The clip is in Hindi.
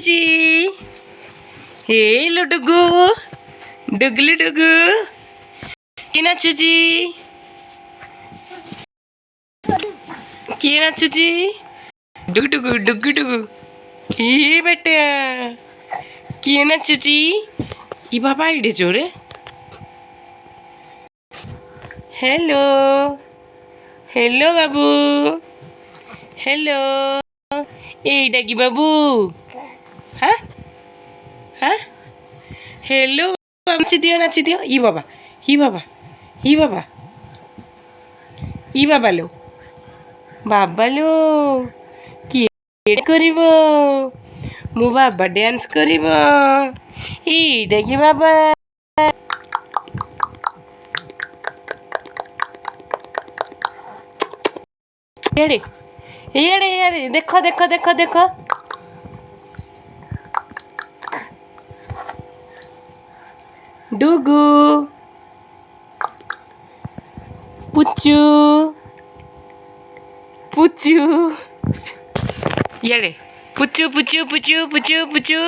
नाचुची हेलो डुगू डुगलू डुगू किए नाचुची किए नाचुची डुगु डुगु डुगु डुगु ए बेटा किए नाचुची ई बाबा इडे जोरे हेलो हेलो बाबू हेलो এইটা কি বাবু হ্যাঁ হ্যাঁ हेलो नाची दियो ই बाबा ই बाबा ই बाबा ই बाबा लो बाबा लो কি করিব মো বাবা ড্যান্স করিব এইটা কি বাবা এড়ে এড়ে এড়ে দেখো দেখো দেখো দেখো डुगू पुच्चू पुच्चू ये पुच्चू पुच्चू पुच्चू पुच्चू पुच्चू